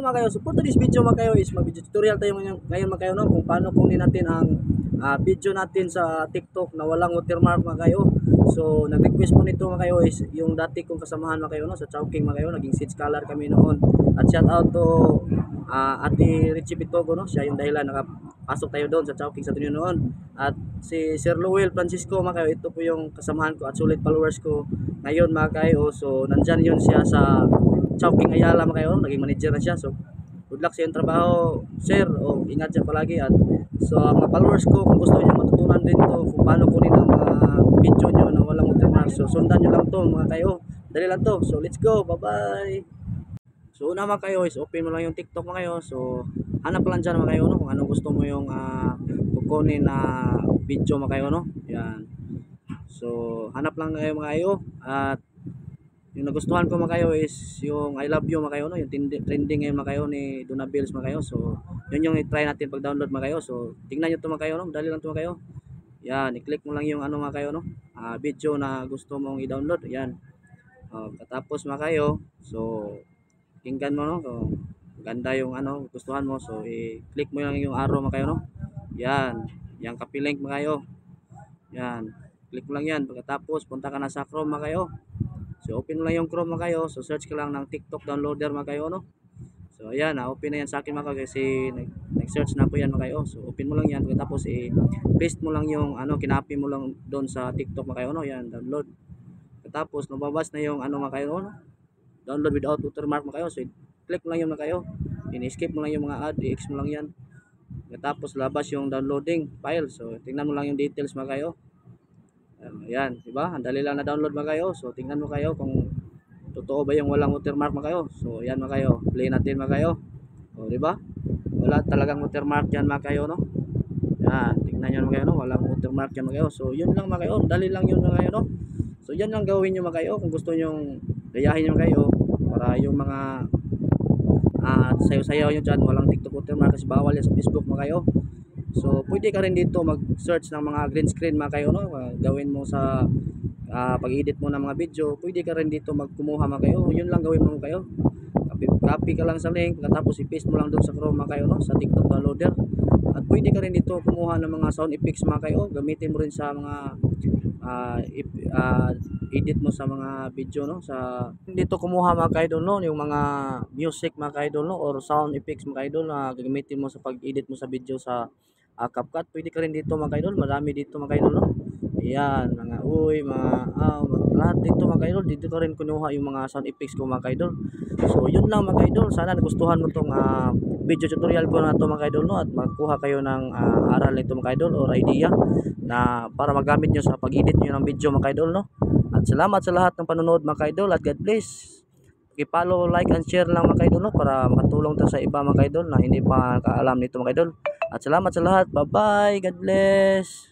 mga kayo, so for today's video mga kayo is mag-video tutorial tayo ngayon mga kayo, no, kung paano kunin natin ang video natin sa TikTok na walang watermark mga kayo. So nag-request po nito mga kayo is yung dati kong kasamahan mga kayo, no, sa Chowking mga kayo, naging seat scholar kami noon. At shout out to Ate Richie Pitogo, no, siya yung dahilan nakapasok tayo doon sa Chowking sa Tunyo noon. At si Sir Lowell Francisco mga kayo, ito po yung kasamahan ko at sulit followers ko ngayon mga kayo. So nandyan yun siya sa Chowking Ayala mga kayo, naging manager na siya. So good luck sa iyong trabaho sir, o ingat siya palagi. At so mga followers ko, kung gusto niyo matutunan din to kung paano kunin ang video nyo na walang watermark, so sundan nyo lang to mga kayo, dali lang to. So let's go, bye bye. So una mga kayo is open mo lang yung TikTok mga kayo. So hanap lang dyan mga kayo, no, kung anong gusto mo yung kukunin na video mga kayo, no. Yan. So hanap lang kayo mga kayo. At yung nagustuhan ko mga kayo is yung I love you mga kayo, no, yung trending ngayon mga kayo ni Donna Bills mga kayo. So yun yung i-try natin pag download mga kayo. So tingnan nyo to mga kayo, no, dali lang to mga kayo. Yan, i-click mo lang yung ano mga kayo, no, video na gusto mong i-download. Yan. Katapos mga kayo, so tingnan mo, no, so ganda yung ano gustuhan mo, so i-click mo lang yung arrow mga kayo, no. Yan, yung copy link mga kayo. Yan, click mo lang yan. Pagkatapos punta ka na sa Chrome mga kayo. So open mo lang yung Chrome mga kayo. So search ka lang ng TikTok downloader mga kayo, no. So ayan, open na yan sa akin mga kayo kasi nag-search na po yan mga kayo. So open mo lang yan, pagkatapos i-paste mo lang yung ano, kinapi mo lang doon sa TikTok mga kayo, no. Yan, download. Pagkatapos mababas na yung ano mga kayo, no, download without watermark mga kayo. So click mo lang yun mga kayo. In-escape mo lang yung mga ad, i-X mo lang yan. Pagkatapos labas yung downloading file. So tingnan mo lang yung details mga kayo. Ayan, diba? Ang dali lang na download mga kayo. So tingnan mo kayo kung totoo ba yung walang watermark mga kayo. So ayan mga kayo, play natin mga kayo. O diba? Wala talagang watermark dyan mga kayo, no. Yan, tingnan nyo mga kayo, no, walang watermark dyan mga kayo. So yun lang mga kayo, dali lang yun mga kayo, no. So yan lang gawin nyo mga kayo kung gusto nyo gayahin nyo mga kayo para yung mga sayo-sayo nyo dyan walang TikTok watermark kasi bawal yan sa Facebook mga kayo. So pwede ka rin dito mag-search ng mga green screen mga kayo, no. Gawin mo sa pag-edit mo ng mga video, pwede ka rin dito magkumuha mga kayo. Yun lang gawin mo mga kayo. Copy ka lang sa link, tapos i-paste mo lang doon sa Chrome mga kayo, no, sa TikTok downloader. At pwede ka rin dito kumuha ng mga sound effects mga kayo. Gamitin mo rin sa mga edit mo sa mga video, no. Sa dito kumuha mga kaidol, no, yung mga music mga kaidol, no, or sound effects mga kaidol na gagamitin mo sa pag-edit mo sa video sa CapCut. Pwede ka rin dito mga kaidol, marami dito mga kaidol, no. Ayan, mga lahat dito mga kaidol, dito ka rin kunuha yung mga sound effects ko mga kaidol. So yun lang mga kaidol, sana nagustuhan mo tong video tutorial ko na to mga kaidol, no, at magkuha kayo ng aral nito mga kaidol or idea na para magamit nyo sa pag-edit nyo ng video mga kaidol, no. At salamat sa lahat ng panonood mga kaidol at God bless. I-follow, like and share lang mga kaidol, no, para makatulong tayo sa iba mga kaidol na hindi pa nakaalam nito mga kaidol. At salamat sa lahat, bye bye, God bless.